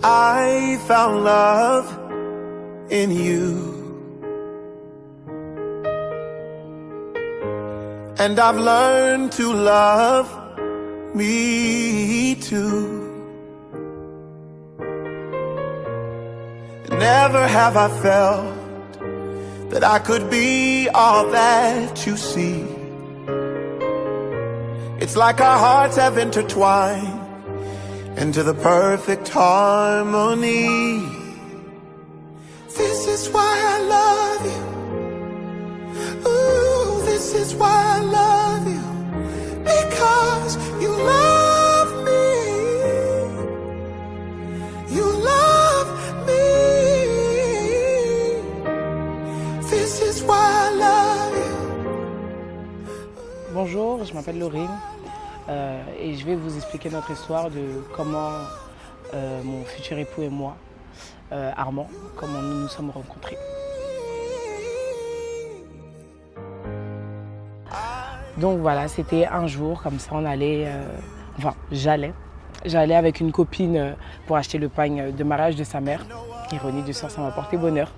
I found love in you. And I've learned to love me too. Never have I felt that I could be all that you see. It's like our hearts have intertwined into the perfect harmony. This is why I love you. Ooh, this is why I love you. Because you love me. You love me. This is why I love you. Bonjour, je m'appelle Laurine et je vais vous expliquer notre histoire de comment mon futur époux et moi, Armand, comment nous nous sommes rencontrés. Donc voilà, c'était un jour, comme ça on allait, j'allais avec une copine pour acheter le pagne de mariage de sa mère. Ironie du sort, ça m'a porté bonheur.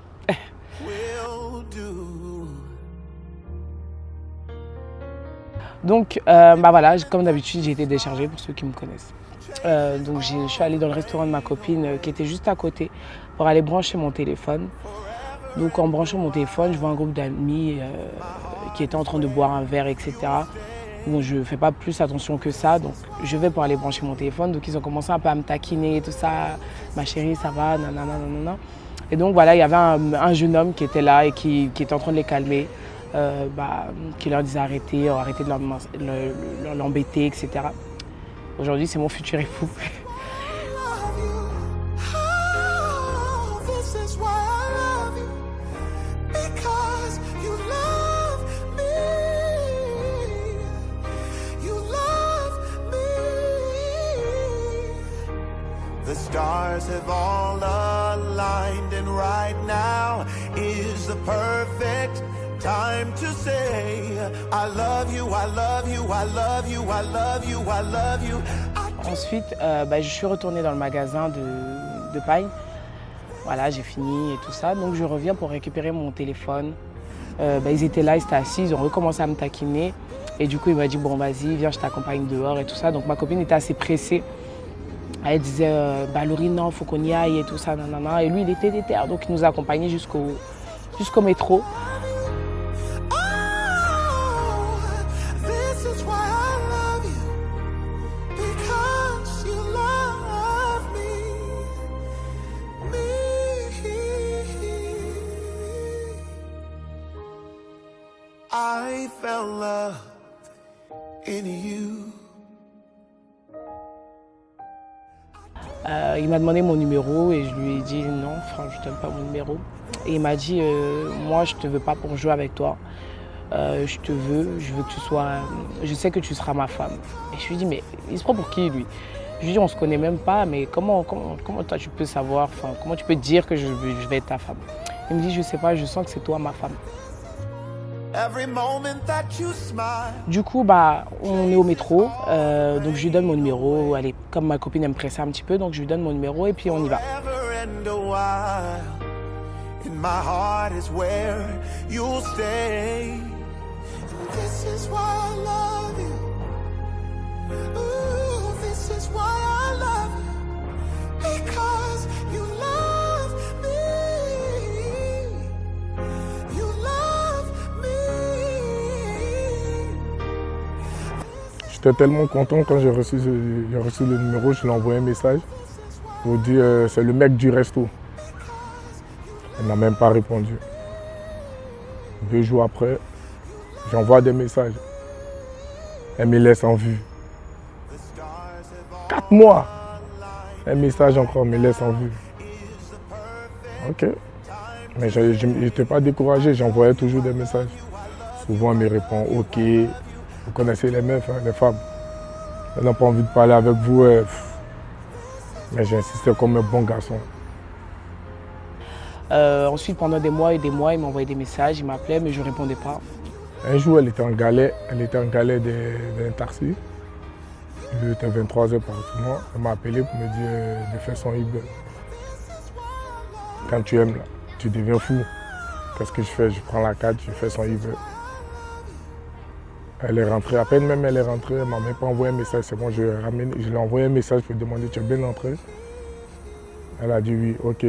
Donc voilà, comme d'habitude, j'ai été déchargée pour ceux qui me connaissent. Donc je suis allée dans le restaurant de ma copine qui était juste à côté pour aller brancher mon téléphone. Donc en branchant mon téléphone, je vois un groupe d'amis qui étaient en train de boire un verre, etc. Bon, je ne fais pas plus attention que ça, donc je vais pour aller brancher mon téléphone. Donc ils ont commencé un peu à me taquiner et tout ça. Ma chérie, ça va, nanana, nanana. Et donc voilà, il y avait un jeune homme qui était là et qui était en train de les calmer. Qui leur disait arrêter de l'embêter, etc. Aujourd'hui, c'est mon futur époux. The stars have all aligned, and right now is the perfect time to say I love you, I love you, I love you, I love you, I love you. Ensuite, je suis retournée dans le magasin de paille. Voilà, j'ai fini et tout ça. Donc je reviens pour récupérer mon téléphone. Ils étaient là, ils étaient assis, ils ont recommencé à me taquiner. Et du coup, il m'a dit, bon, vas-y, viens, je t'accompagne dehors et tout ça. Donc ma copine était assez pressée. Elle disait, Laurine, non, faut qu'on y aille et tout ça, nanana. Et lui, il était déter, donc il nous a accompagnés jusqu'au métro. I found love in you. Il m'a demandé mon numéro et je lui ai dit non, je ne donne pas mon numéro. Et il m'a dit moi je te veux pas pour jouer avec toi. Je veux que tu sois, je sais que tu seras ma femme. Et je lui ai dit mais il se prend pour qui lui? Je lui ai dit on se connaît même pas, mais comment toi tu peux savoir, comment tu peux dire que je vais être ta femme? Il me dit je sais pas, je sens que c'est toi ma femme. Du coup, on est au métro, donc je lui donne mon numéro. Allez, comme ma copine elle me pressait un petit peu, donc je lui donne mon numéro et puis on y va. J'étais tellement content quand j'ai reçu le numéro, je lui ai envoyé un message pour dire c'est le mec du resto. Elle n'a même pas répondu. 2 jours après, j'envoie des messages. Elle me laisse en vue. 4 mois. Un message encore me laisse en vue. Ok. Mais je n'étais pas découragé, j'envoyais toujours des messages. Souvent elle me répond ok. Vous connaissez les meufs, les femmes. Elles n'ont pas envie de parler avec vous. Mais j'insistais comme un bon garçon. Ensuite, pendant des mois, il m'envoyait des messages, il m'appelait, mais je ne répondais pas. Un jour, elle était en galère d'un taxi. Il était 23h par moi. Elle m'a appelé pour me dire de faire son Uber. Quand tu aimes, là, tu deviens fou. Qu'est-ce que je fais? Je prends la carte, je fais son IV. Elle est rentrée, à peine même elle est rentrée, elle ne m'a même pas envoyé un message. C'est bon, je lui ai envoyé un message pour lui demander, tu es bien entrée? Elle a dit oui, ok,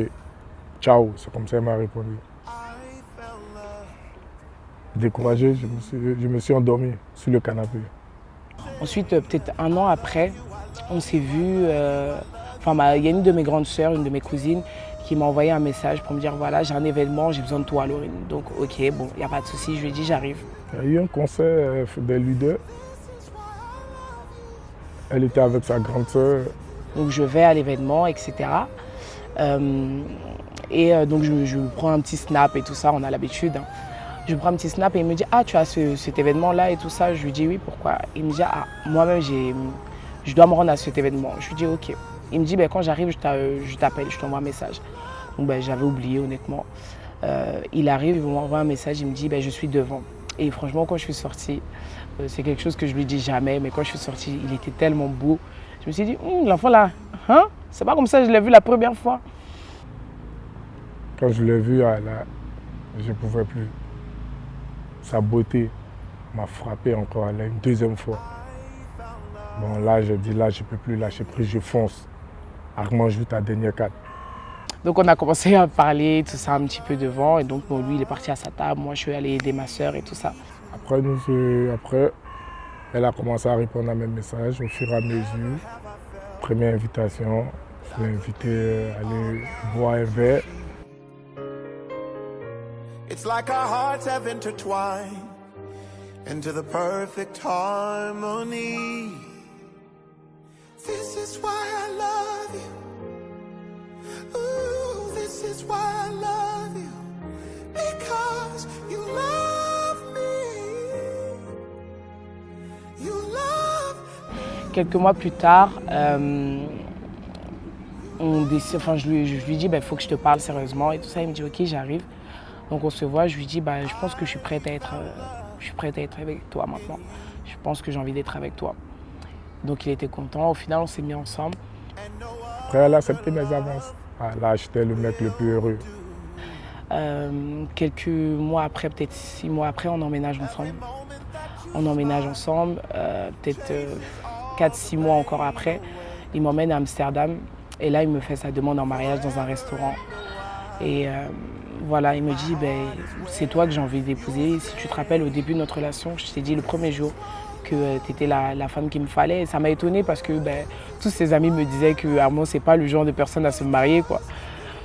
ciao. C'est comme ça qu'elle m'a répondu. Découragé, je me suis endormi sur le canapé. Ensuite, peut-être un an après, on s'est vus. Il y a une de mes grandes sœurs, une de mes cousines, qui m'a envoyé un message pour me dire voilà, j'ai un événement, j'ai besoin de toi, Laurine. Donc, ok, bon, il n'y a pas de souci, je lui ai dit j'arrive. Il y a eu un concert des leaders. Elle était avec sa grande sœur. Donc, je vais à l'événement, etc. Donc, je prends un petit snap et tout ça, on a l'habitude. Hein. Je prends un petit snap et il me dit ah, tu as cet événement-là et tout ça. Je lui dis oui, pourquoi? Il me dit ah, moi-même, je dois me rendre à cet événement. Je lui dis ok. Il me dit ben, quand j'arrive, je t'appelle, je t'envoie un message. Donc, ben, j'avais oublié, honnêtement. Il arrive, il m'envoie un message, il me dit ben, je suis devant. Et franchement, quand je suis sortie, c'est quelque chose que je lui dis jamais, mais quand je suis sortie, il était tellement beau. Je me suis dit, l'enfant là, hein? C'est pas comme ça que je l'ai vu la première fois. Quand je l'ai vu, je ne pouvais plus. Sa beauté m'a frappé encore une deuxième fois. Bon, là, j'ai dit, là, je ne peux plus lâcher prise, je fonce. Armand joue ta dernière carte. Donc on a commencé à parler, tout ça un petit peu devant. Et donc bon, lui, il est parti à sa table, moi je suis allée aider ma soeur et tout ça. Après, elle a commencé à répondre à mes messages au fur et à mesure. Première invitation, je l'ai invité à aller boire un verre. It's like our hearts have intertwined into the perfect harmony. This is why I love you. Ooh, this is why I love you. Because you love me. You love me. Quelques mois plus tard, je lui dis il faut que je te parle sérieusement et tout ça. Il me dit ok, j'arrive. Donc on se voit, je lui dis je pense que je suis prête à être avec toi maintenant. Je pense que j'ai envie d'être avec toi. Donc il était content. Au final, on s'est mis ensemble. Après, elle a accepté mes avances. Là, j'étais le mec le plus heureux. Quelques mois après, peut-être 6 mois après, on emménage ensemble. Peut-être 4-6 mois encore après, il m'emmène à Amsterdam. Et là, il me fait sa demande en mariage dans un restaurant. Et voilà, il me dit, c'est toi que j'ai envie d'épouser. Si tu te rappelles, au début de notre relation, je t'ai dit le premier jour que tu étais la femme qu'il me fallait. Et ça m'a étonnée parce que tous ses amis me disaient que Armand, c'est pas le genre de personne à se marier, quoi.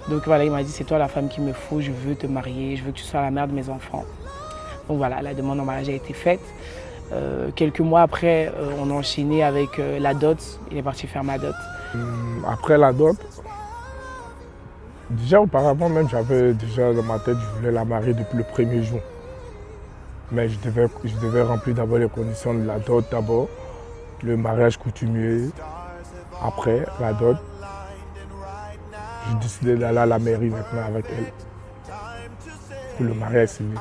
Donc voilà, il m'a dit, c'est toi la femme qu'il me faut, je veux te marier, je veux que tu sois la mère de mes enfants. Donc voilà, la demande en mariage a été faite. Quelques mois après, on a enchaîné avec la dot. Il est parti faire ma dot. Après la dot, déjà auparavant même, j'avais déjà dans ma tête, je voulais la marier depuis le premier jour. Mais je devais remplir d'abord les conditions de la dot d'abord, le mariage coutumier. Après la dot, j'ai décidé d'aller à la mairie maintenant avec elle pour le mariage civil.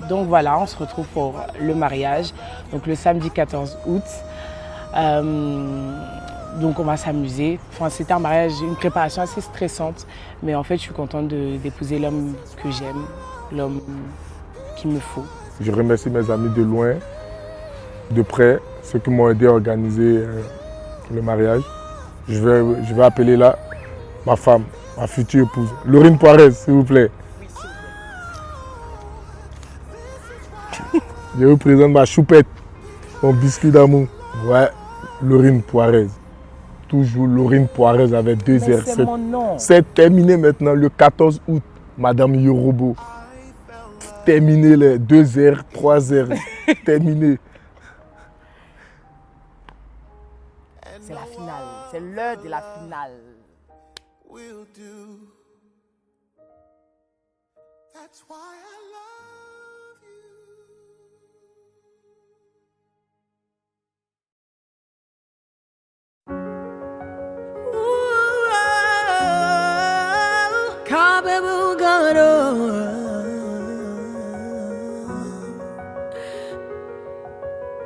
Donc voilà, on se retrouve pour le mariage, donc le samedi 14 août. Donc on va s'amuser. Enfin, c'était un mariage, une préparation assez stressante, mais en fait je suis contente d'épouser l'homme que j'aime, l'homme qu'il me faut. Je remercie mes amis de loin, de près, ceux qui m'ont aidé à organiser le mariage. Je vais appeler là ma femme, ma future épouse, Laurine Poirez, s'il vous plaît. Je vous présente ma choupette, mon biscuit d'amour. Ouais, Laurine Poirez. Toujours Laurine Poirez avec 2 R. C'est mon nom. C'est terminé maintenant le 14 août, Madame Yorobo. Terminé les 2 R, 3 R. Terminé. C'est la finale, c'est l'heure de la finale. Will do. That's why I love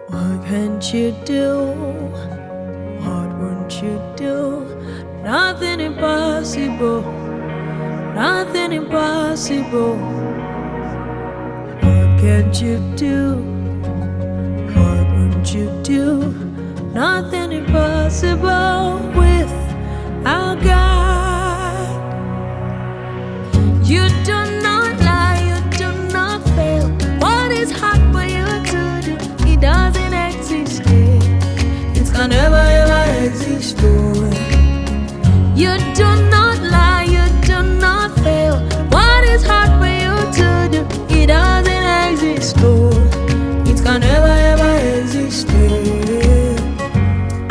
What can't you do? What won't you do? Nothing impossible. nothing impossible. What can't you do? What won't you do? Nothing impossible with our God. You do not lie, you do not fail. What is hard for you to do? It doesn't exist. It can never ever exist. You do not lie, you do not fail. What is hard for you to do? It doesn't exist. It can never ever exist.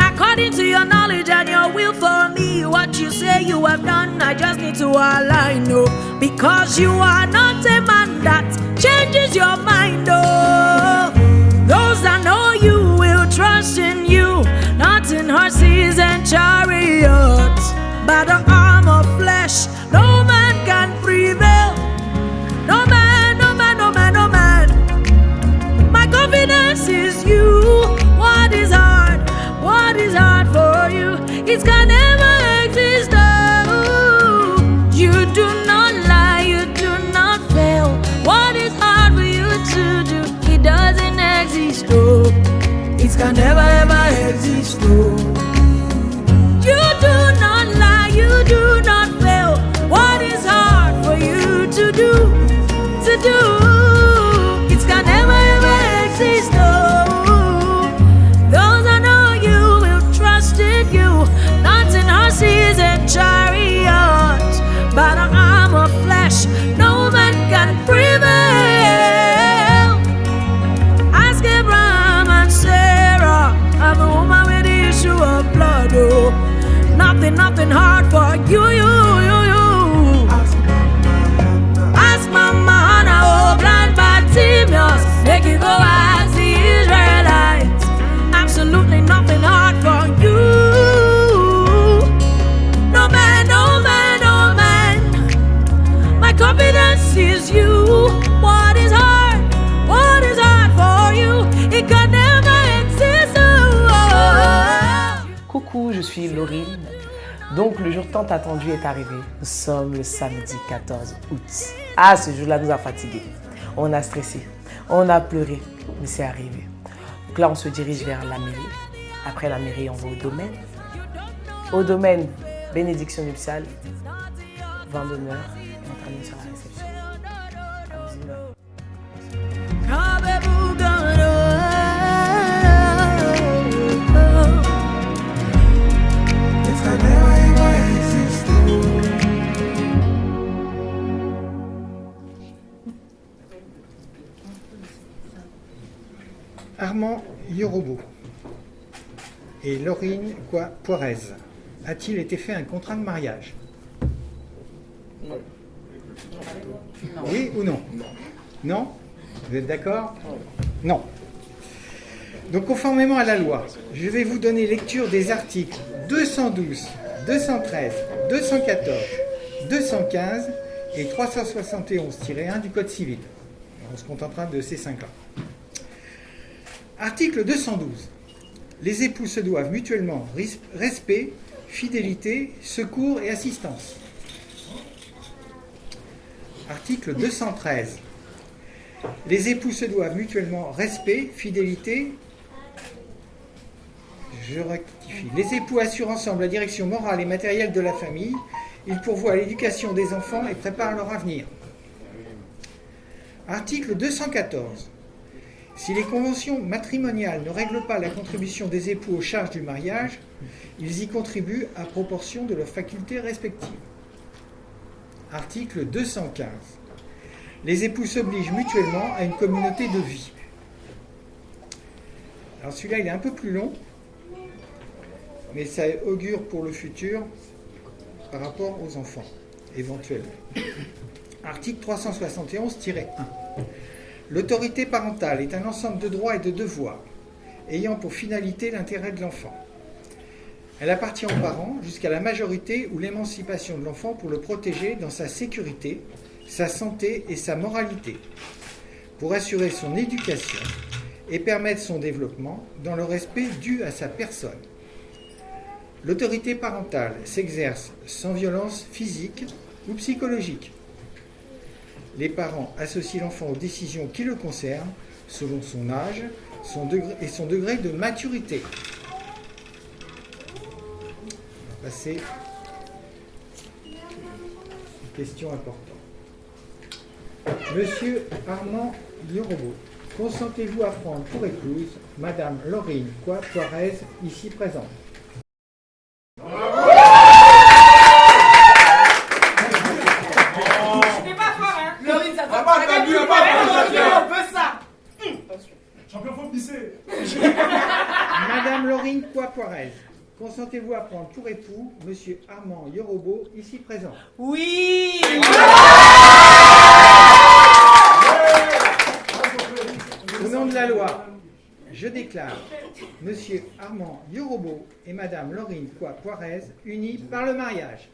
According to your knowledge and your will for me, what you say you have done, I just need to align, no. Because you are not a man that changes your mind, oh. Those that know you will trust in you, not in horses and chariots. By the arm of flesh, no man can prevail. No man, no man, no man, no man. My confidence is you. What is hard? What is hard for you? It can never exist. Oh, you do not lie, you do not fail. What is hard for you to do? It doesn't exist. Oh, it can never ever exist. Oh, you do not lie, you do not fail. What is hard for you to do? To do? It can never ever exist. Oh, those I know you will trust in you, not in horses and chariots. By the arm of flesh, no man can prevail. Ask Abraham and Sarah, I'm the woman with the issue of blood. Oh, nothing hard for you. Ask Mama Hannah, oh, blind Bartimaeus, make you go as the Israelites. Absolutely nothing hard for you. No man, no man, no man. My confidence is you. What is hard? What is hard for you? It can never exist. Oh. Coucou, je suis Laurine. Donc le jour tant attendu est arrivé. Nous sommes le samedi 14 août. Ah, ce jour-là nous a fatigués. On a stressé, on a pleuré, mais c'est arrivé. Donc là, on se dirige vers la mairie. Après la mairie, on va au domaine. Au domaine, bénédiction nuptiale, vin d'honneur, et on termine sur la réception. Armand Yorobo et Laurine Poirez, a-t-il été fait un contrat de mariage? Non. Oui ou non? Non? Vous êtes d'accord? Non. Donc, conformément à la loi, je vais vous donner lecture des articles 212, 213, 214, 215 et 371-1 du Code civil. On se contentera de ces 5-là. Article 212. Les époux se doivent mutuellement respect, fidélité, secours et assistance. Article 213. Les époux se doivent mutuellement respect, fidélité. Je rectifie. Les époux assurent ensemble la direction morale et matérielle de la famille. Ils pourvoient à l'éducation des enfants et préparent leur avenir. Article 214. Si les conventions matrimoniales ne règlent pas la contribution des époux aux charges du mariage, ils y contribuent à proportion de leurs facultés respectives. Article 215. Les époux s'obligent mutuellement à une communauté de vie. Alors celui-là, il est un peu plus long, mais ça augure pour le futur par rapport aux enfants, éventuellement. Article 371-1. L'autorité parentale est un ensemble de droits et de devoirs, ayant pour finalité l'intérêt de l'enfant. Elle appartient aux parents jusqu'à la majorité ou l'émancipation de l'enfant pour le protéger dans sa sécurité, sa santé et sa moralité, pour assurer son éducation et permettre son développement dans le respect dû à sa personne. L'autorité parentale s'exerce sans violence physique ou psychologique. Les parents associent l'enfant aux décisions qui le concernent selon son âge son degré de maturité. On va passer une question importante. Monsieur Armand Yorobo, consentez-vous à prendre pour épouse Madame Laurine Poirez, ici présente? Madame Laurine Poirez, consentez-vous à prendre pour époux Monsieur Armand Yorobo, ici présent? Oui. Au nom de la loi, je déclare Monsieur Armand Yorobo et Madame Laurine Poirez unis par le mariage.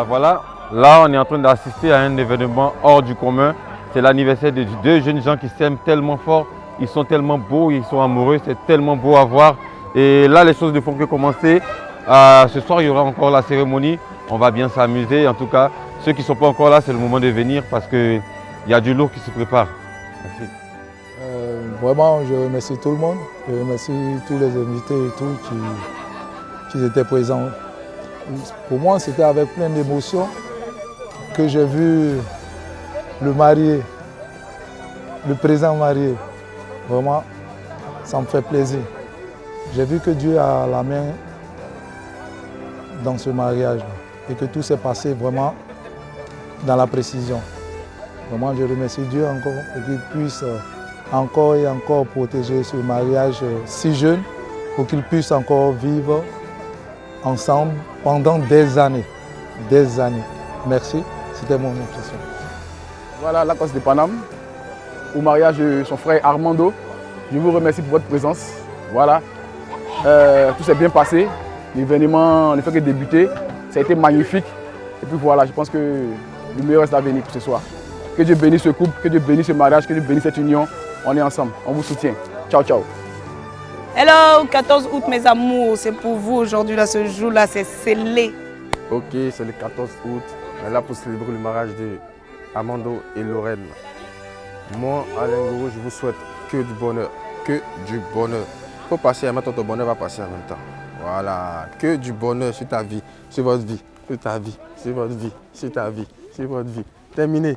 Voilà, là on est en train d'assister à un événement hors du commun. C'est l'anniversaire de deux jeunes gens qui s'aiment tellement fort. Ils sont tellement beaux, ils sont amoureux, c'est tellement beau à voir. Et là les choses ne font que commencer. Ce soir il y aura encore la cérémonie. On va bien s'amuser. En tout cas, ceux qui ne sont pas encore là, c'est le moment de venir parce qu'il y a du lourd qui se prépare. Merci. Vraiment, je remercie tout le monde. Je remercie tous les invités et tout qui étaient présents. Pour moi, c'était avec plein d'émotions que j'ai vu le marié, le présent marié. Vraiment, ça me fait plaisir. J'ai vu que Dieu a la main dans ce mariage et que tout s'est passé vraiment dans la précision. Vraiment, je remercie Dieu encore et qu'il puisse encore et encore protéger ce mariage si jeune pour qu'ils puissent encore vivre ensemble pendant des années. Des années. Merci, c'était mon impression. Voilà la Lacoste de Paname, au mariage de son frère Armando. Je vous remercie pour votre présence. Voilà, tout s'est bien passé. L'événement ne fait que débuter. Ça a été magnifique. Et puis voilà, je pense que le meilleur reste à venir pour ce soir. Que Dieu bénisse ce couple, que Dieu bénisse ce mariage, que Dieu bénisse cette union. On est ensemble, on vous soutient. Ciao, ciao. Hello, 14 août mes amours, c'est pour vous aujourd'hui, là, ce jour-là, c'est scellé. Ok, c'est le 14 août. On est là pour célébrer le mariage de Armando et Lorraine. Moi, Alain Gourou, je vous souhaite que du bonheur. Que du bonheur. Il faut passer, maintenant ton bonheur va passer en même temps. Voilà, que du bonheur sur ta vie, sur votre vie, sur ta vie, sur votre vie, sur ta vie, sur votre vie. Terminé.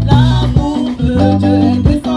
L'amour de Dieu est descendu.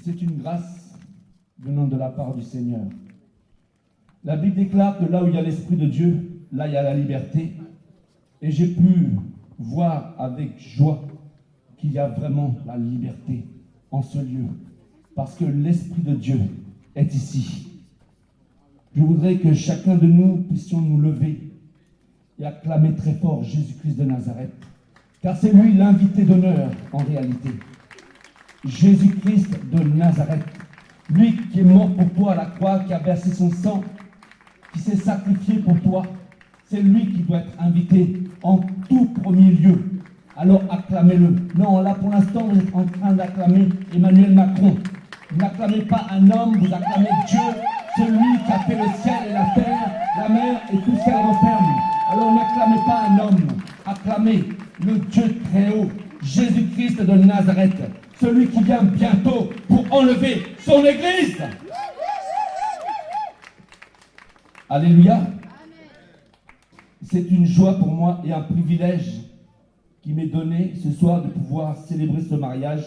c'est une grâce venant de la part du Seigneur. La Bible déclare que là où il y a l'Esprit de Dieu, là il y a la liberté. Et j'ai pu voir avec joie qu'il y a vraiment la liberté en ce lieu. Parce que l'Esprit de Dieu est ici. Je voudrais que chacun de nous puissions nous lever et acclamer très fort Jésus-Christ de Nazareth. Car c'est lui l'invité d'honneur en réalité. Jésus-Christ de Nazareth. Lui qui est mort pour toi à la croix, qui a versé son sang, qui s'est sacrifié pour toi. C'est lui qui doit être invité en tout premier lieu. Alors acclamez-le. Non, là pour l'instant, vous êtes en train d'acclamer Emmanuel Macron. Vous n'acclamez pas un homme, vous acclamez Dieu, celui qui a fait le ciel et la terre, la mer et tout ce qu'elle renferme. Alors n'acclamez pas un homme, acclamez le Dieu très haut, Jésus-Christ de Nazareth, celui qui vient bientôt pour enlever son Église. Alléluia. C'est une joie pour moi et un privilège qui m'est donné ce soir de pouvoir célébrer ce mariage.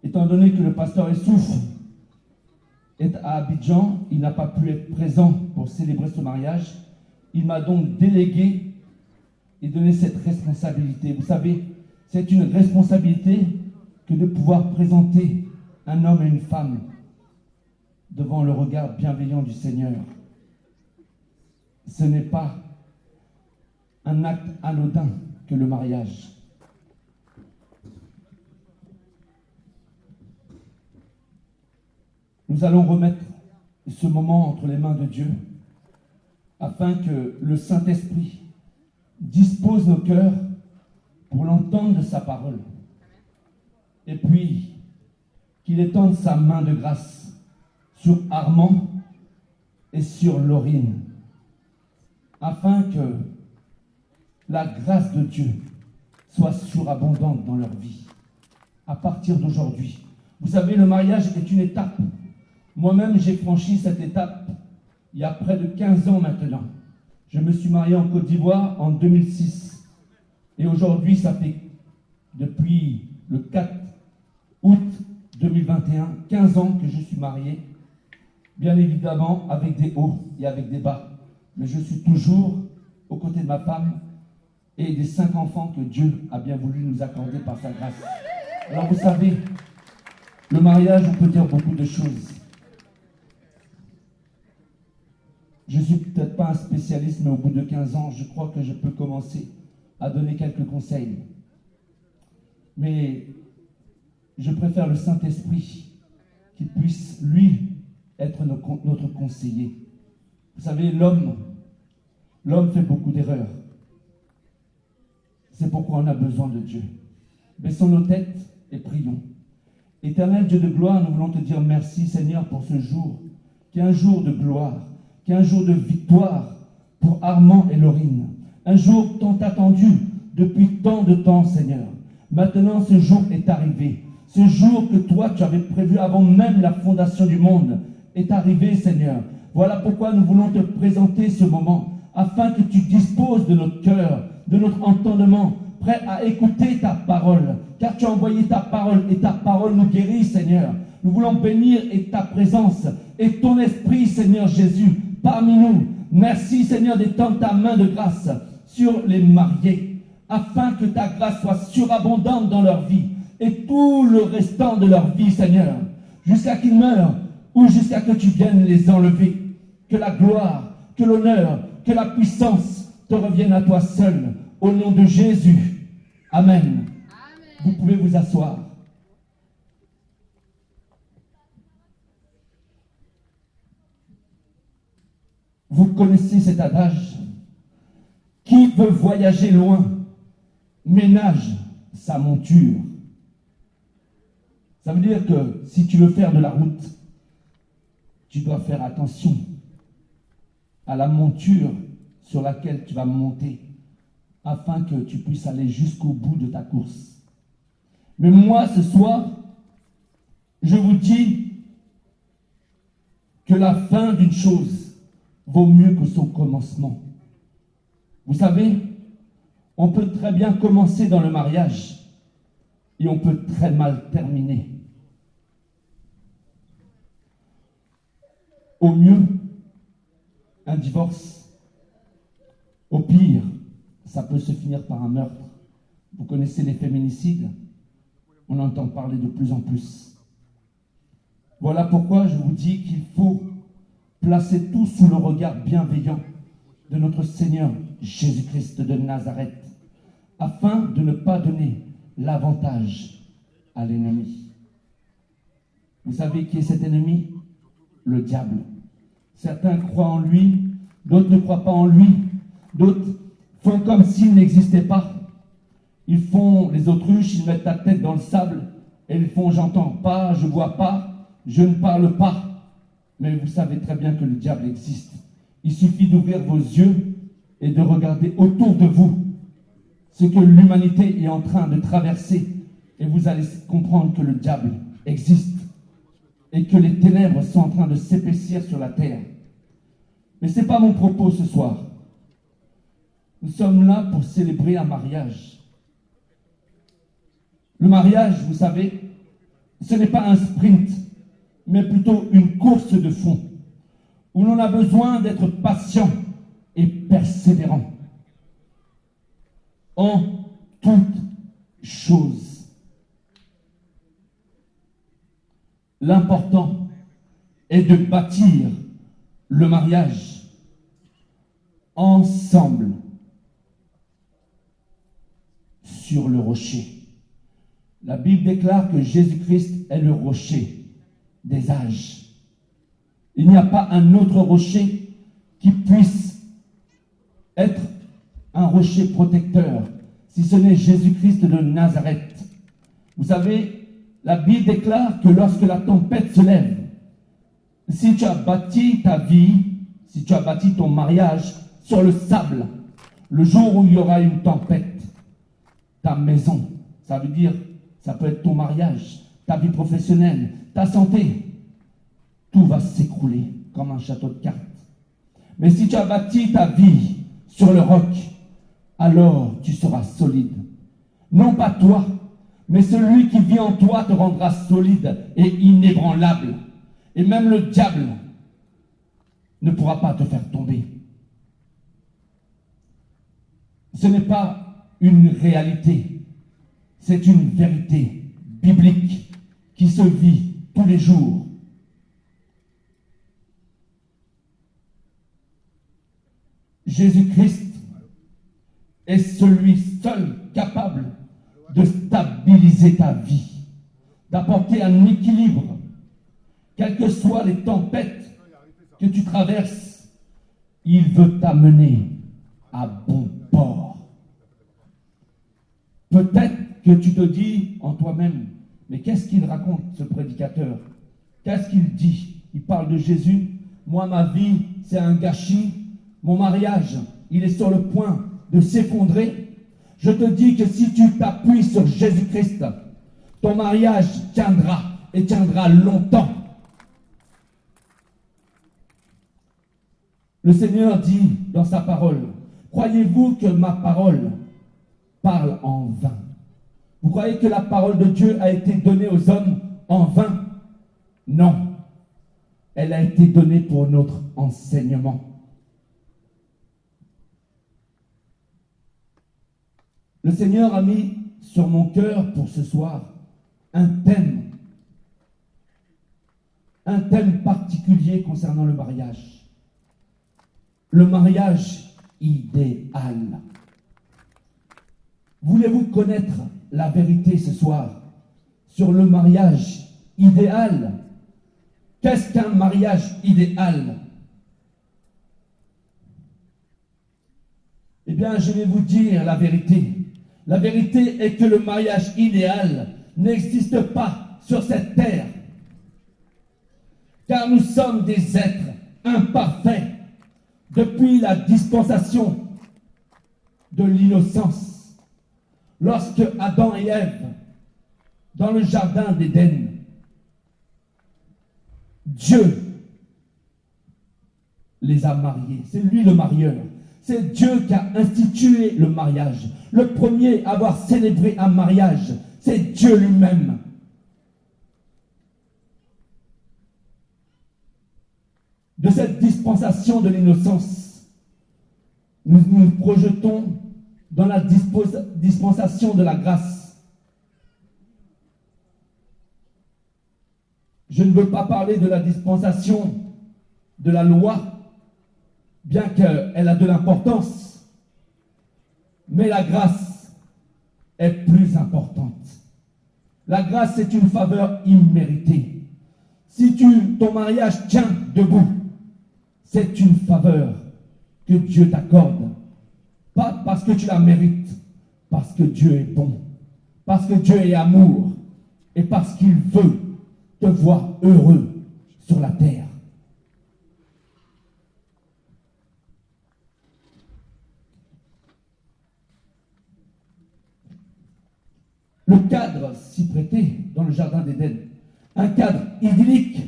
Étant donné que le pasteur Essouf est à Abidjan, il n'a pas pu être présent pour célébrer ce mariage. Il m'a donc délégué et donné cette responsabilité. Vous savez, c'est une responsabilité que de pouvoir présenter un homme et une femme devant le regard bienveillant du Seigneur. Ce n'est pas un acte anodin que le mariage. Nous allons remettre ce moment entre les mains de Dieu afin que le Saint-Esprit dispose nos cœurs pour l'entendre de sa parole. Et puis, qu'il étende sa main de grâce sur Armand et sur Laurine, afin que la grâce de Dieu soit surabondante dans leur vie, à partir d'aujourd'hui. Vous savez, le mariage est une étape. Moi-même, j'ai franchi cette étape il y a près de 15 ans maintenant. Je me suis marié en Côte d'Ivoire en 2006. Et aujourd'hui, ça fait depuis le 4 août 2021, 15 ans que je suis marié. Bien évidemment, avec des hauts et avec des bas. Mais je suis toujours aux côtés de ma femme et des 5 enfants que Dieu a bien voulu nous accorder par sa grâce. Alors vous savez, le mariage, on peut dire beaucoup de choses. Je ne suis peut-être pas un spécialiste, mais au bout de 15 ans, je crois que je peux commencer à donner quelques conseils. Mais je préfère le Saint-Esprit qui puisse, lui, être notre conseiller. Vous savez, l'homme fait beaucoup d'erreurs. C'est pourquoi on a besoin de Dieu. Baissons nos têtes et prions. Éternel Dieu de gloire, nous voulons te dire merci, Seigneur, pour ce jour, qui est un jour de gloire, qui est un jour de victoire pour Armand et Laurine. Un jour tant attendu depuis tant de temps, Seigneur. Maintenant, ce jour est arrivé. Ce jour que toi, tu avais prévu avant même la fondation du monde est arrivé, Seigneur. Voilà pourquoi nous voulons te présenter ce moment, afin que tu disposes de notre cœur, de notre entendement, prêt à écouter ta parole, car tu as envoyé ta parole et ta parole nous guérit, Seigneur. Nous voulons bénir et ta présence et ton esprit, Seigneur Jésus, parmi nous. Merci, Seigneur, d'étendre ta main de grâce sur les mariés, afin que ta grâce soit surabondante dans leur vie et tout le restant de leur vie, Seigneur, jusqu'à qu'ils meurent ou jusqu'à que tu viennes les enlever. Que la gloire, que l'honneur, que la puissance te reviennent à toi seul, au nom de Jésus. Amen. Amen. Vous pouvez vous asseoir. Vous connaissez cet adage. Qui veut voyager loin ménage sa monture. Ça veut dire que si tu veux faire de la route, tu dois faire attention à la monture sur laquelle tu vas monter, afin que tu puisses aller jusqu'au bout de ta course. Mais moi, ce soir, je vous dis que la fin d'une chose vaut mieux que son commencement. Vous savez, on peut très bien commencer dans le mariage et on peut très mal terminer. Au mieux, un divorce. Au pire, ça peut se finir par un meurtre. Vous connaissez les féminicides? On entend parler de plus en plus. Voilà pourquoi je vous dis qu'il faut placer tout sous le regard bienveillant de notre Seigneur Jésus-Christ de Nazareth, afin de ne pas donner l'avantage à l'ennemi. Vous savez qui est cet ennemi? Le diable. Certains croient en lui, d'autres ne croient pas en lui, d'autres font comme s'il n'existait pas. Ils font les autruches, ils mettent la tête dans le sable et ils font j'entends pas, je vois pas, je ne parle pas. Mais vous savez très bien que le diable existe. Il suffit d'ouvrir vos yeux et de regarder autour de vous ce que l'humanité est en train de traverser et vous allez comprendre que le diable existe et que les ténèbres sont en train de s'épaissir sur la terre. Mais ce n'est pas mon propos ce soir. Nous sommes là pour célébrer un mariage. Le mariage, vous savez, ce n'est pas un sprint, mais plutôt une course de fond, où l'on a besoin d'être patient et persévérant en toutes choses. L'important est de bâtir le mariage ensemble sur le rocher. La Bible déclare que Jésus-Christ est le rocher des âges. Il n'y a pas un autre rocher qui puisse être un rocher protecteur, si ce n'est Jésus-Christ de Nazareth. Vous savez, la Bible déclare que lorsque la tempête se lève, si tu as bâti ta vie, si tu as bâti ton mariage sur le sable, le jour où il y aura une tempête, ta maison, ça veut dire, ça peut être ton mariage, ta vie professionnelle, ta santé, tout va s'écrouler comme un château de cartes. Mais si tu as bâti ta vie sur le roc, alors tu seras solide. Non pas toi, mais celui qui vit en toi te rendra solide et inébranlable. Et même le diable ne pourra pas te faire tomber. Ce n'est pas une réalité, c'est une vérité biblique qui se vit tous les jours. Jésus-Christ est celui seul capable de stabiliser ta vie, d'apporter un équilibre, quelles que soient les tempêtes que tu traverses. Il veut t'amener à bon port. Peut-être que tu te dis en toi-même, mais qu'est-ce qu'il raconte ce prédicateur? Qu'est-ce qu'il dit? Il parle de Jésus. Moi, ma vie, c'est un gâchis. Mon mariage, il est sur le point de s'effondrer. Je te dis que si tu t'appuies sur Jésus-Christ, ton mariage tiendra et tiendra longtemps. Le Seigneur dit dans sa parole, croyez-vous que ma parole parle en vain? Vous croyez que la parole de Dieu a été donnée aux hommes en vain? Non. Elle a été donnée pour notre enseignement. Le Seigneur a mis sur mon cœur pour ce soir un thème particulier concernant le mariage. Le mariage idéal. Voulez-vous connaître la vérité ce soir sur le mariage idéal? Qu'est-ce qu'un mariage idéal? Eh bien, je vais vous dire la vérité. La vérité est que le mariage idéal n'existe pas sur cette terre. Car nous sommes des êtres imparfaits depuis la dispensation de l'innocence. Lorsque Adam et Ève, dans le jardin d'Éden, Dieu les a mariés. C'est lui le marieur. C'est Dieu qui a institué le mariage. Le premier à avoir célébré un mariage, c'est Dieu lui-même. de cette dispensation de l'innocence, nous nous projetons dans la dispensation de la grâce. Je ne veux pas parler de la dispensation de la loi, bien qu'elle a de l'importance, mais la grâce est plus importante. La grâce est une faveur imméritée. Si ton mariage tient debout, c'est une faveur que Dieu t'accorde. Pas parce que tu la mérites, parce que Dieu est bon, parce que Dieu est amour, et parce qu'il veut te voir heureux sur la terre. Le cadre s'y prêtait dans le jardin d'Éden, un cadre idyllique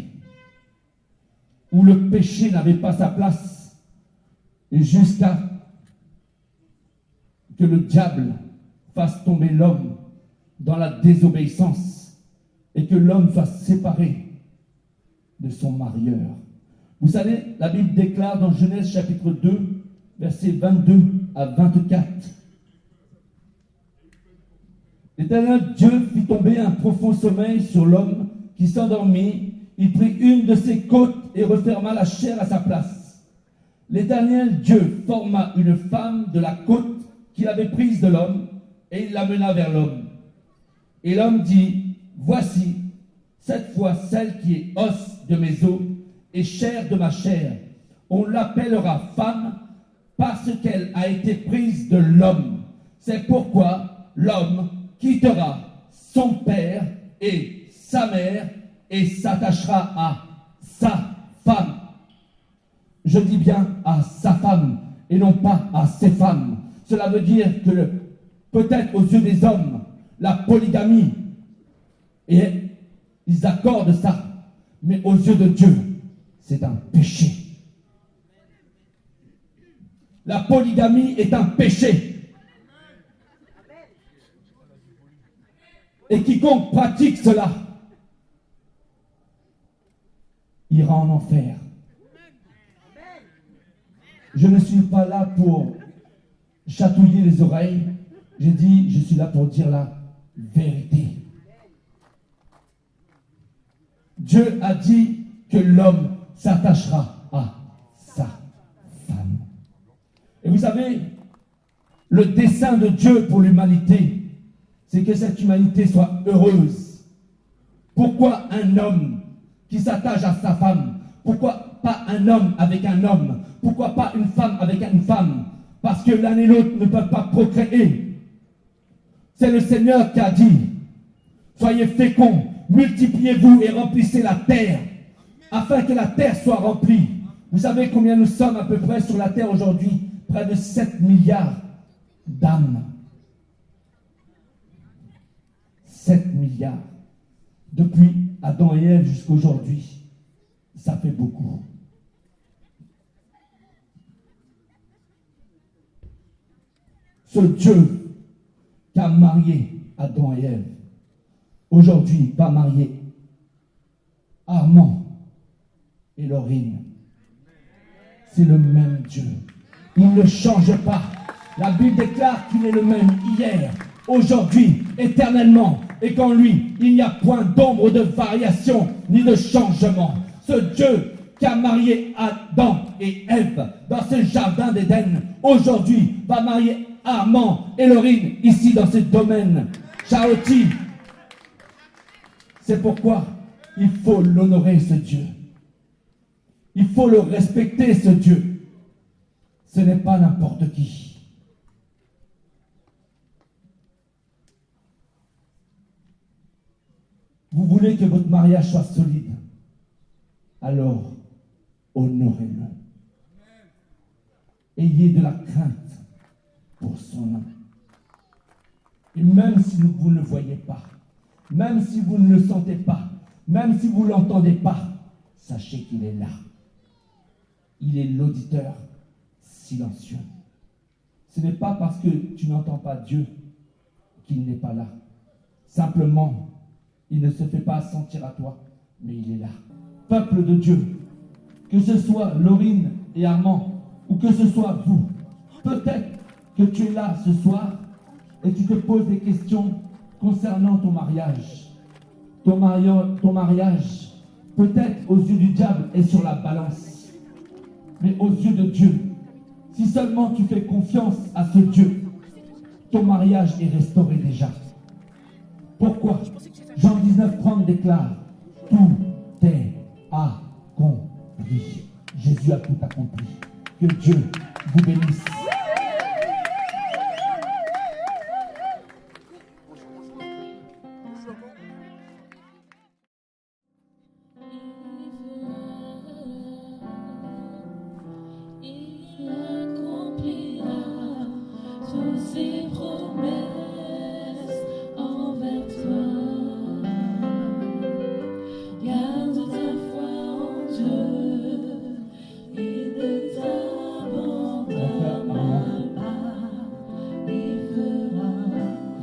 où le péché n'avait pas sa place, et jusqu'à que le diable fasse tomber l'homme dans la désobéissance et que l'homme soit séparé de son marieur. Vous savez, la Bible déclare dans Genèse chapitre 2, versets 22 à 24, l'Éternel Dieu fit tomber un profond sommeil sur l'homme qui s'endormit. Il prit une de ses côtes et referma la chair à sa place. L'Éternel Dieu forma une femme de la côte qu'il avait prise de l'homme et il l'amena vers l'homme. Et l'homme dit, voici, cette fois celle qui est os de mes os et chair de ma chair. On l'appellera femme parce qu'elle a été prise de l'homme. C'est pourquoi l'homme quittera son père et sa mère et s'attachera à sa femme. Je dis bien à sa femme et non pas à ses femmes. Cela veut dire que peut-être aux yeux des hommes, la polygamie, et ils accordent ça, mais aux yeux de Dieu, c'est un péché. La polygamie est un péché. Et quiconque pratique cela ira en enfer. Je ne suis pas là pour chatouiller les oreilles. J'ai dit, je suis là pour dire la vérité. Dieu a dit que l'homme s'attachera à sa femme. Et vous savez, le dessein de Dieu pour l'humanité, c'est que cette humanité soit heureuse. Pourquoi un homme qui s'attache à sa femme? Pourquoi pas un homme avec un homme? Pourquoi pas une femme avec une femme? Parce que l'un et l'autre ne peuvent pas procréer. C'est le Seigneur qui a dit, soyez féconds, multipliez-vous et remplissez la terre, afin que la terre soit remplie. Vous savez combien nous sommes à peu près sur la terre aujourd'hui? Près de 7 milliards d'âmes. 7 milliards. Depuis Adam et Ève jusqu'à aujourd'hui, ça fait beaucoup. Ce Dieu qui a marié Adam et Ève, aujourd'hui va marier Armand et Laurine. C'est le même Dieu. Il ne change pas. La Bible déclare qu'il est le même hier, aujourd'hui, éternellement. Et qu'en lui, il n'y a point d'ombre de variation ni de changement. Ce Dieu qui a marié Adam et Ève dans ce jardin d'Éden, aujourd'hui va marier Armand et Laurine ici dans ce domaine. Chaoti. C'est pourquoi il faut l'honorer, ce Dieu. Il faut le respecter, ce Dieu. Ce n'est pas n'importe qui. Vous voulez que votre mariage soit solide, alors honorez-le. Ayez de la crainte pour son nom. Et même si vous ne le voyez pas, même si vous ne le sentez pas, même si vous ne l'entendez pas, sachez qu'il est là. Il est l'auditeur silencieux. Ce n'est pas parce que tu n'entends pas Dieu qu'il n'est pas là. Simplement, il ne se fait pas sentir à toi, mais il est là. Peuple de Dieu, que ce soit Laurine et Armand, ou que ce soit vous, peut-être que tu es là ce soir et tu te poses des questions concernant ton mariage. Ton mariage, peut-être aux yeux du diable, est sur la balance. Mais aux yeux de Dieu, si seulement tu fais confiance à ce Dieu, ton mariage est restauré déjà. Pourquoi? Jean 19:30 déclare, tout est accompli. Jésus a tout accompli. Que Dieu vous bénisse.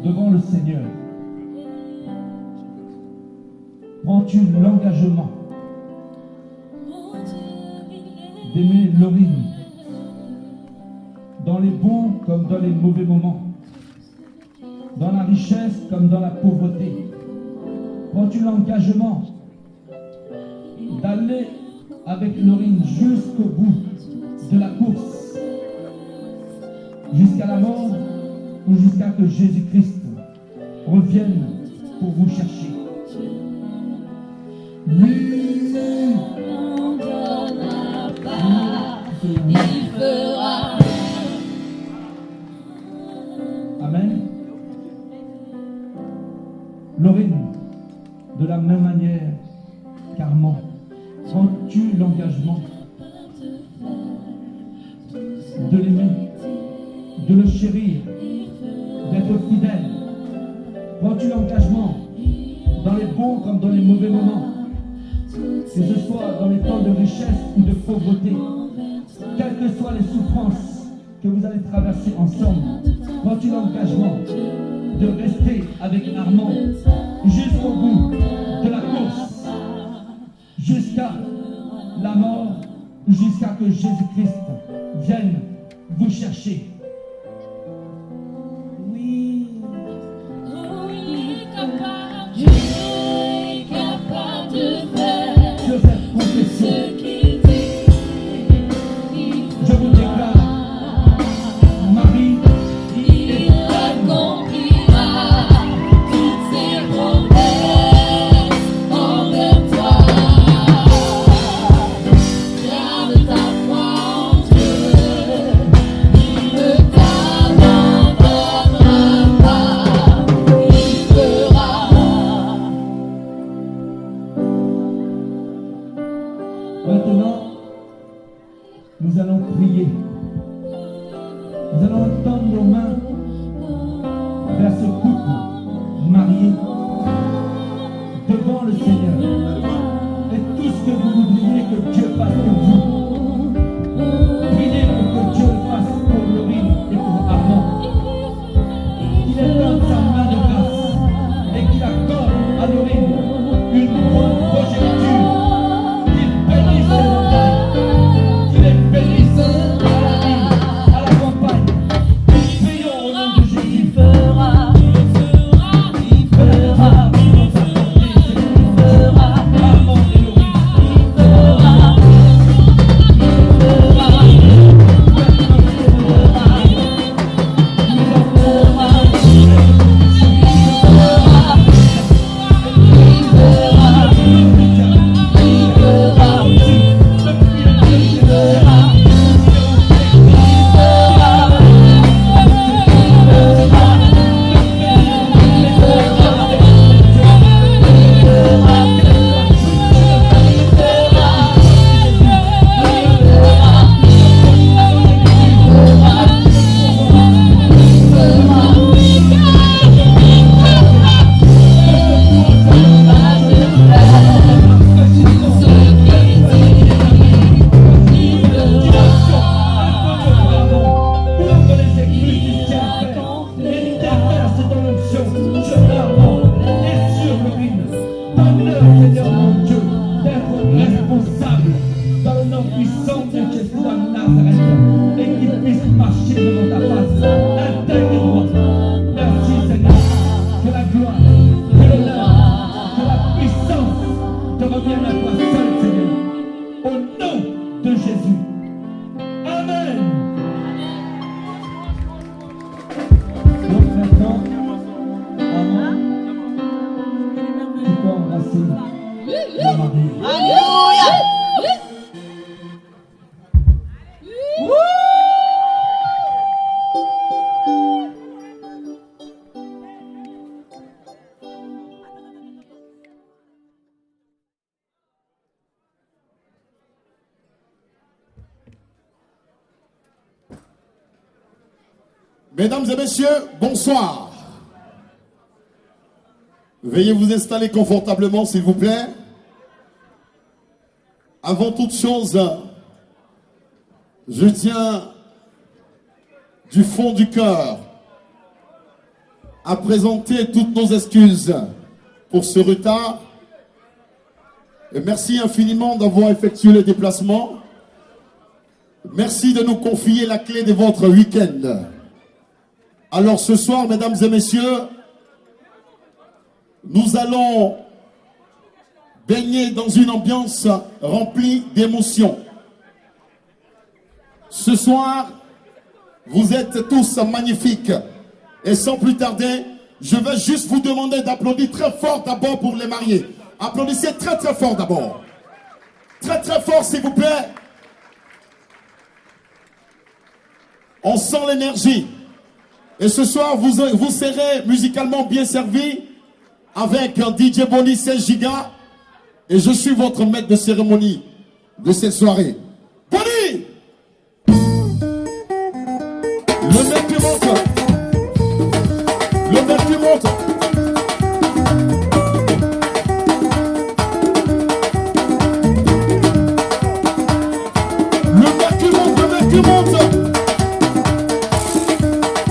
Devant le Seigneur, prends-tu l'engagement d'aimer Laurine dans les bons comme dans les mauvais moments, dans la richesse comme dans la pauvreté? Prends-tu l'engagement d'aller avec Laurine jusqu'au bout de la course, jusqu'à la mort, ou jusqu'à que Jésus-Christ revienne pour vous chercher? Lui n'abandonnera pas, il fera. Amen. Laurine, de la même manière qu'Armand, prends-tu l'engagement de l'aimer, de le chérir, d'être fidèle? Prends-tu l'engagement dans les bons comme dans les mauvais moments, que ce soit dans les temps de richesse ou de pauvreté, quelles que soient les souffrances que vous allez traverser ensemble? Prends-tu l'engagement de rester avec Armand jusqu'au bout de la course, jusqu'à la mort, jusqu'à que Jésus-Christ vienne vous chercher? Maintenant, nous allons prier. Nous allons tendre nos mains vers ce couple marié devant le Seigneur. Et tout ce que vous voudriez que Dieu fasse pour vous, priez pour que Dieu le fasse pour Laurine et pour Armand. Qu'il étende sa main de grâce et qu'il accorde à Laurine une bonne progéniture. Qu'il les bénisse à la ville, à la campagne. Prions au nom de Jésus. Il fera. Armand et Laurine. Mesdames et messieurs, bonsoir. Veuillez vous installer confortablement, s'il vous plaît. Avant toute chose, je tiens du fond du cœur à présenter toutes nos excuses pour ce retard. Et merci infiniment d'avoir effectué le déplacement. Merci de nous confier la clé de votre week-end. Alors ce soir, mesdames et messieurs, nous allons baigner dans une ambiance remplie d'émotions. Ce soir, vous êtes tous magnifiques. Et sans plus tarder, je vais juste vous demander d'applaudir très fort d'abord pour les mariés. Applaudissez très très fort d'abord. Très très fort s'il vous plaît. On sent l'énergie. Et ce soir, vous serez musicalement bien servis avec un DJ Bonnie 16 Go. Et je suis votre maître de cérémonie de cette soirée. Bonnie! Le mec qui monte. Le mec qui monte. Le mec qui monte, le mec qui monte.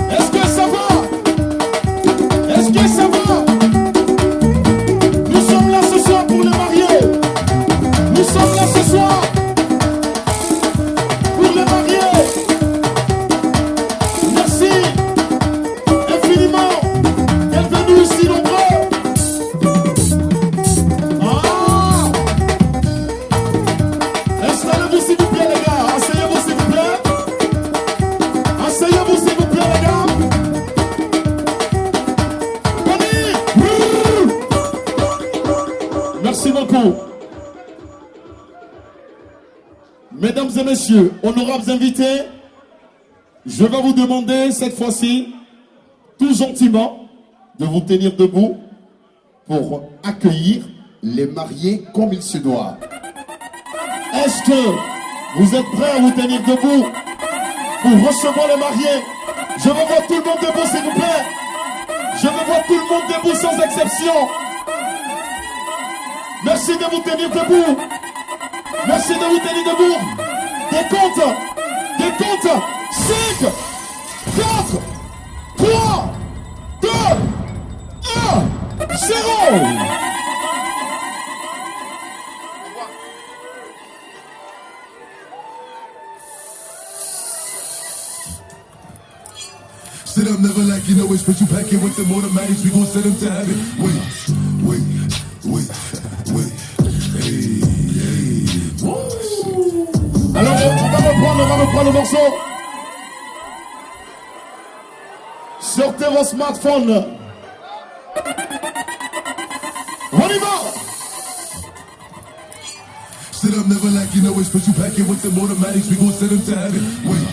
Est-ce que ça va? Est-ce que ça va? Nous sommes là ce soir pour les mariés. Nous sommes là ce soir pour les mariés. Merci infiniment d'être venus ici nombreux. Ah! Installez-vous s'il vous plaît les gars. Asseyez-vous s'il vous plaît. Asseyez-vous s'il vous plaît les gars. Bonnie! Merci beaucoup. Mesdames et messieurs, honorables invités, je vais vous demander cette fois-ci, tout gentiment, de vous tenir debout pour accueillir les mariés comme il se doit. Est-ce que vous êtes prêts à vous tenir debout pour recevoir les mariés? Je veux voir tout le monde debout s'il vous plaît. Je veux voir tout le monde debout sans exception. Merci de vous tenir debout. Merci de vous tenir debout. Décompte. 5, 4, 3, 2, 1, 0. Sit up, never like you know it. Special packet with them automatics. We gon' send them to heaven. Wait. Alors, on va reprendre le morceau. Sortez vos smartphones. On y va. Sit up, never like you know it. Special packet with them automatics. We gon' send them to heaven. Wait.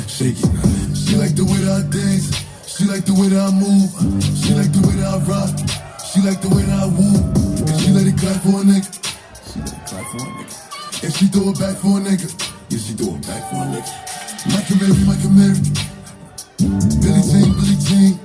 Shake it. She like the way that I dance. She like the way that I move. She like the way that I rock. She like the way that I woo. And she let it clap for a nigga. And she throw it back for a nigga. Yeah, she throw it back for a nigga. Mike and Mary. Billie Jean.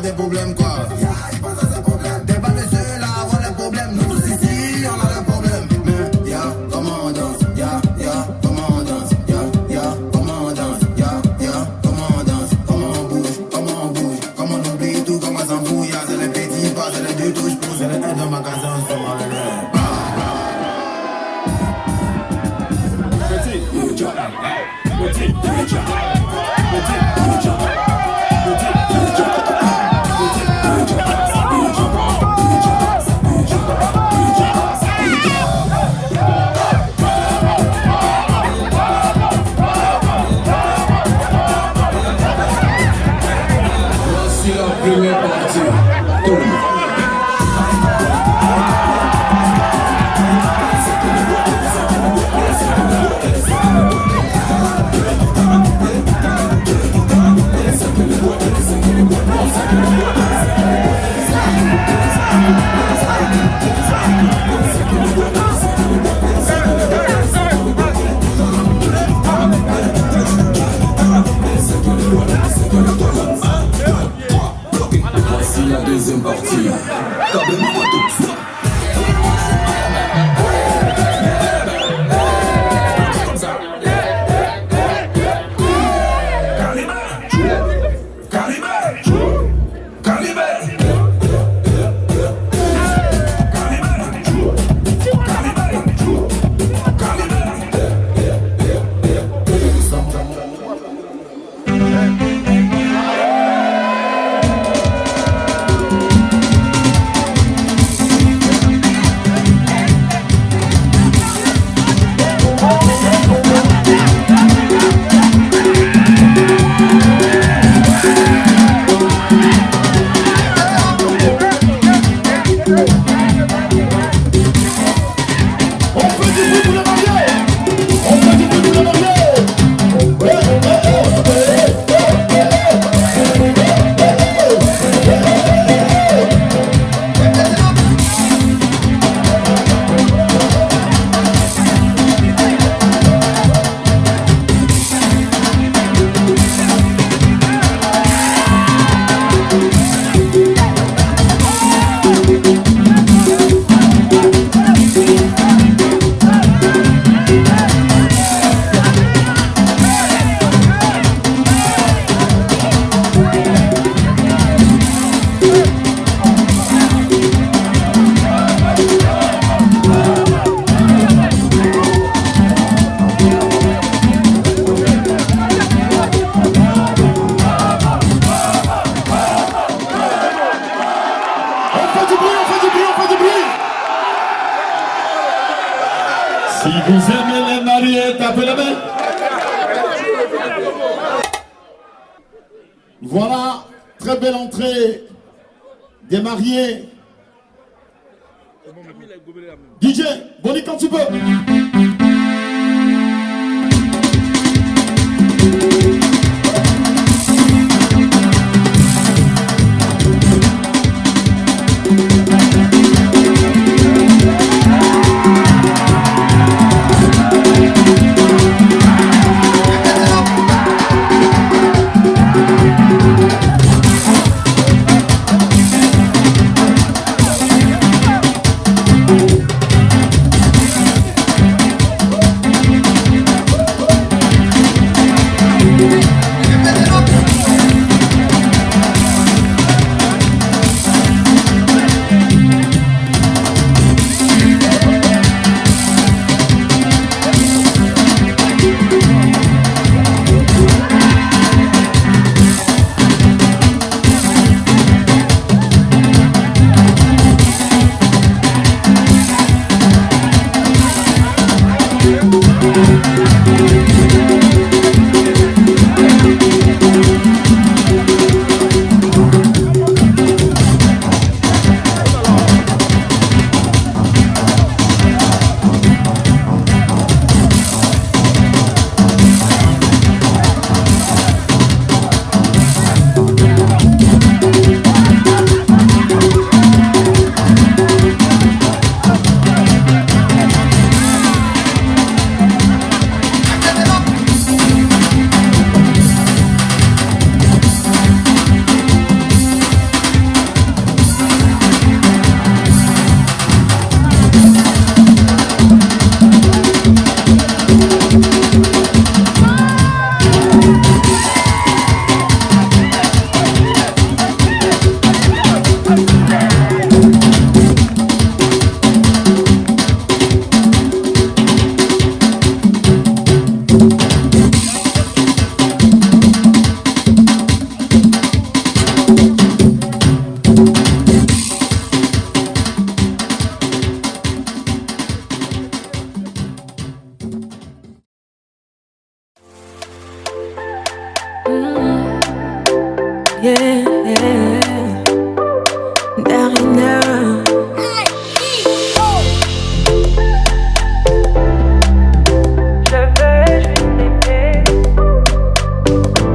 Des problèmes quoi. T'es pas le seul à avoir des problèmes. Nous tous ici on a des problèmes. Mais comment on danse, comment on danse, comment on danse, comment on danse, comment on bouge, comment on oublie tout, comment ça bouille. C'est les petits pas, c'est les deux touches pour c'est les aides dans ma casa on se rend Voilà, très belle entrée des mariés. DJ, Bonnie quand tu peux.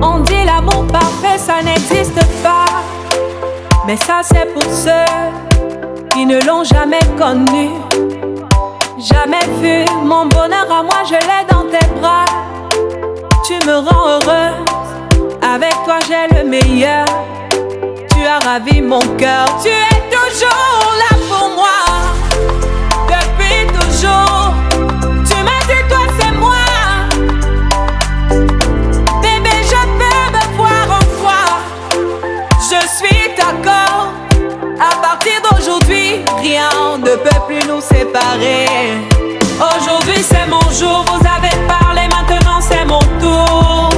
On dit l'amour parfait, ça n'existe pas. Mais ça, c'est pour ceux qui ne l'ont jamais connu. Jamais vu mon bonheur à moi, je l'ai dans tes bras. Tu me rends heureuse, avec toi j'ai le meilleur. Tu as ravi mon cœur, tu es toujours là pour moi. Depuis toujours, tu m'as dit toi c'est moi. Bébé, je peux me voir en toi. Je suis d'accord, à partir d'aujourd'hui, rien ne peut plus nous séparer. Aujourd'hui c'est mon jour, vous avez parlé, maintenant c'est mon tour.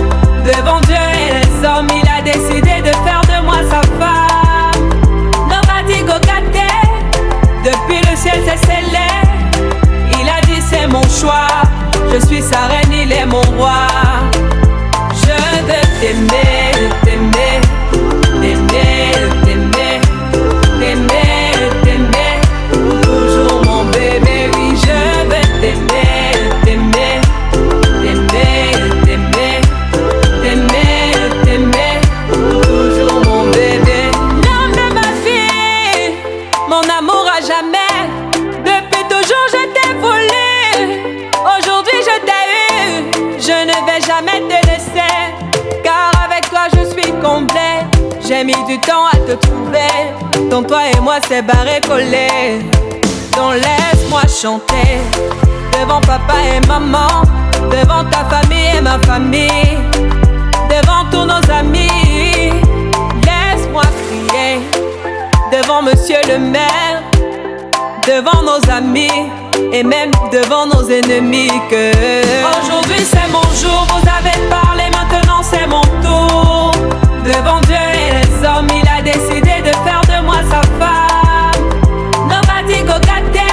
Devant Dieu et les hommes, il a décidé de faire de moi sa femme. Nobody go get it. Depuis le ciel c'est scellé. Il a dit c'est mon choix. Je suis sa reine, il est mon roi. Je veux t'aimer, t'aimer, t'aimer, t'aimer, t'aimer, t'aimer. Toujours mon bébé, oui, je veux t'aimer, t'aimer, t'aimer, t'aimer, t'aimer, t'aimer. Toujours mon bébé. L'homme de ma vie, mon amour à jamais. Depuis toujours je t'ai voulu. Aujourd'hui je t'ai eu. Je ne vais jamais te laisser, car avec toi je suis complet. J'ai mis du temps à te trouver. Donc toi et moi c'est barré collé. Donc laisse-moi chanter devant papa et maman, devant ta famille et ma famille, devant tous nos amis. Laisse-moi crier devant monsieur le maire, devant nos amis et même devant nos ennemis que aujourd'hui c'est mon jour, vous avez parlé, maintenant c'est mon tour. Devant Dieu et les hommes, il a décidé de faire de moi sa femme. Nobody go get it.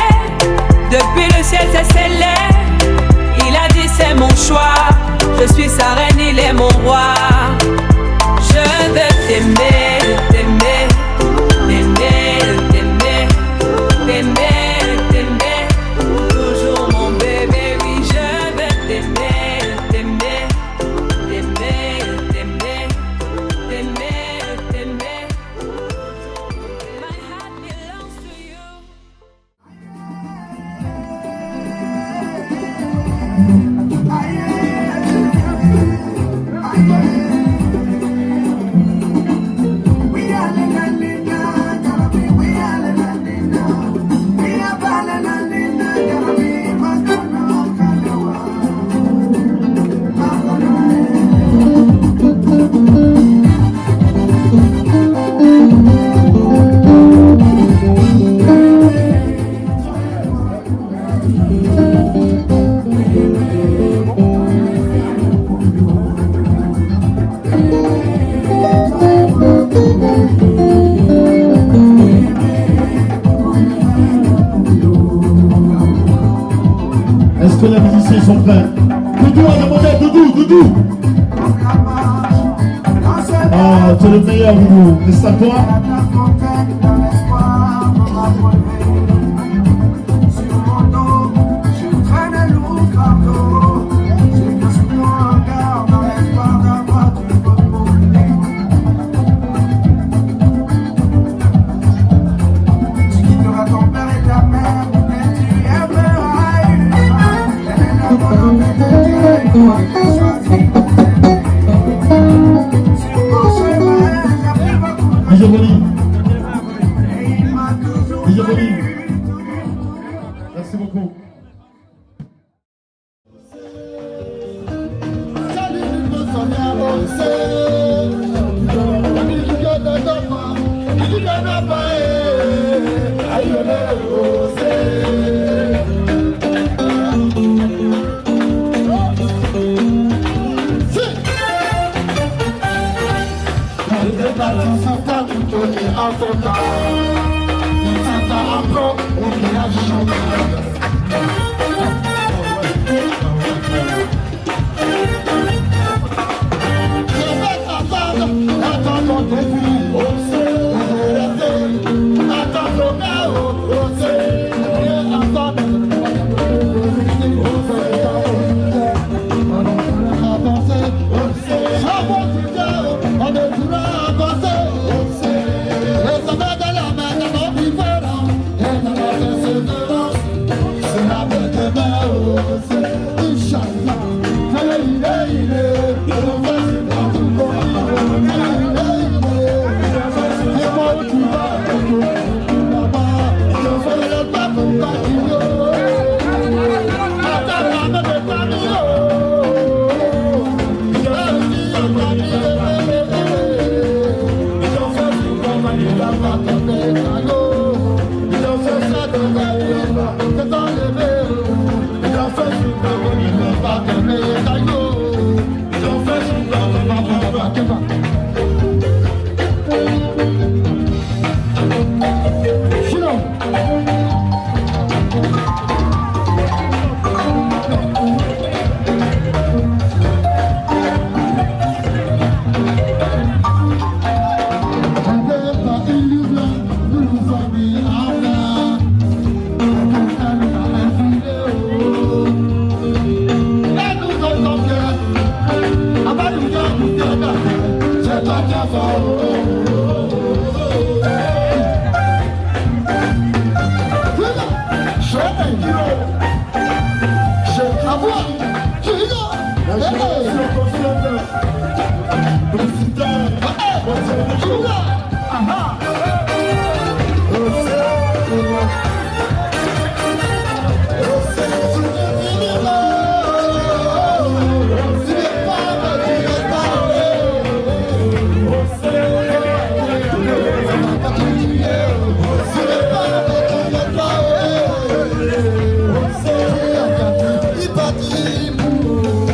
Depuis le ciel c'est scellé. Il a dit c'est mon choix. Je suis sa reine, il est mon roi. Je veux Doudou. Ah, tu es le meilleur, Doudou. C'est à toi. Merci beaucoup. Ipatimou,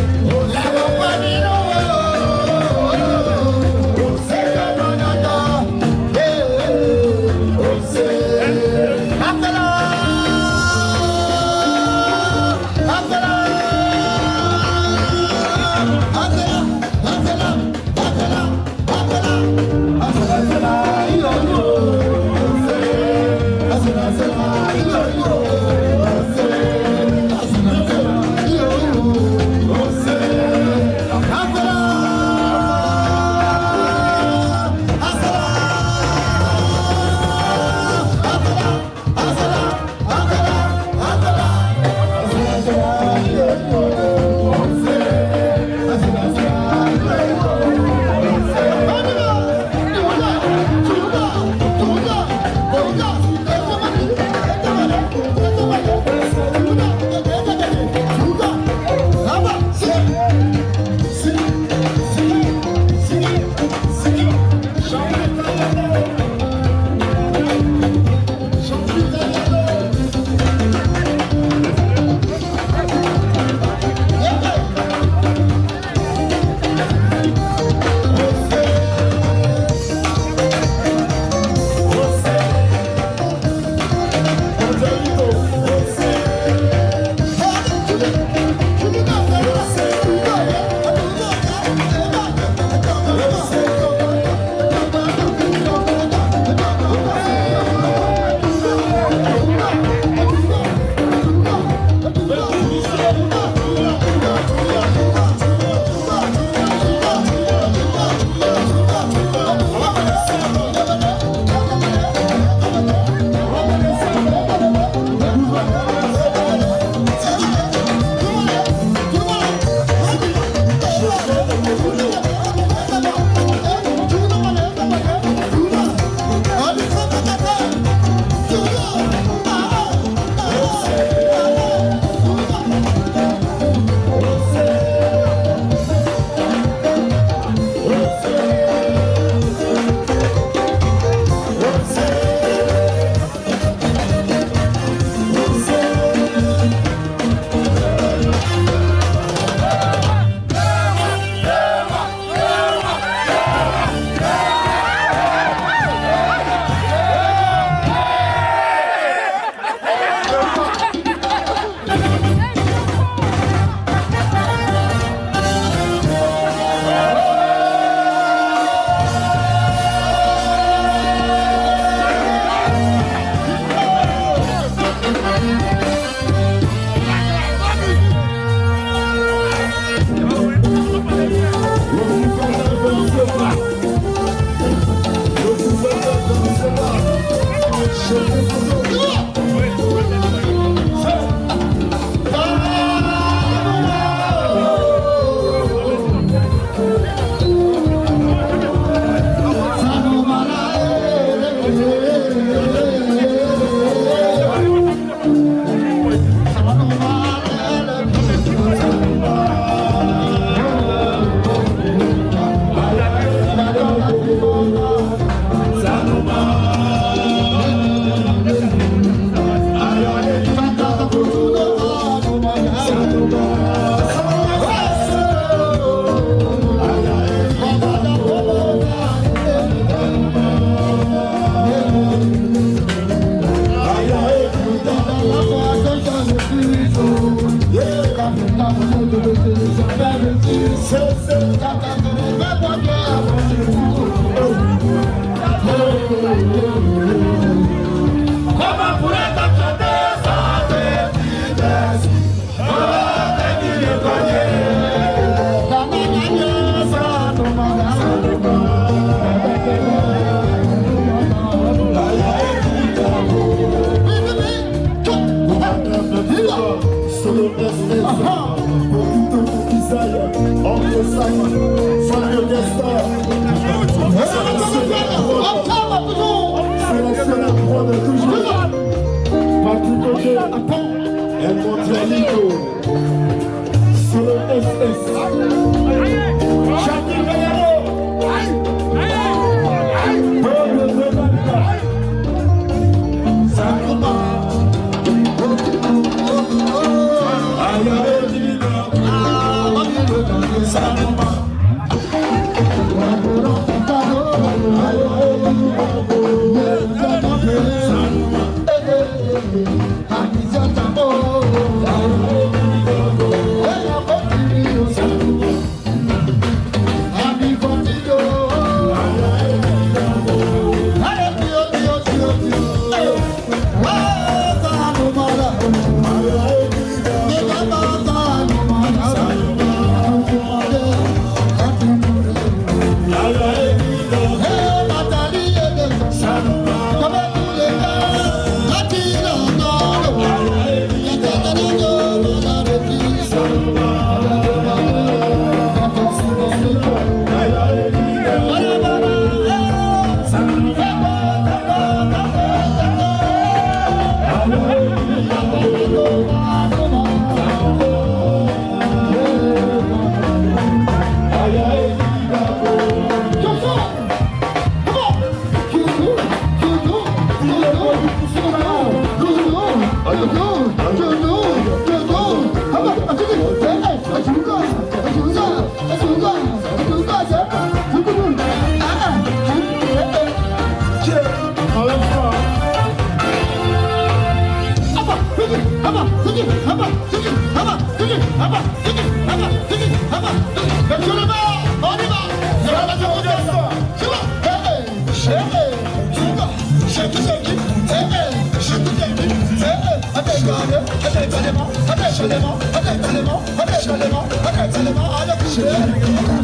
Allez,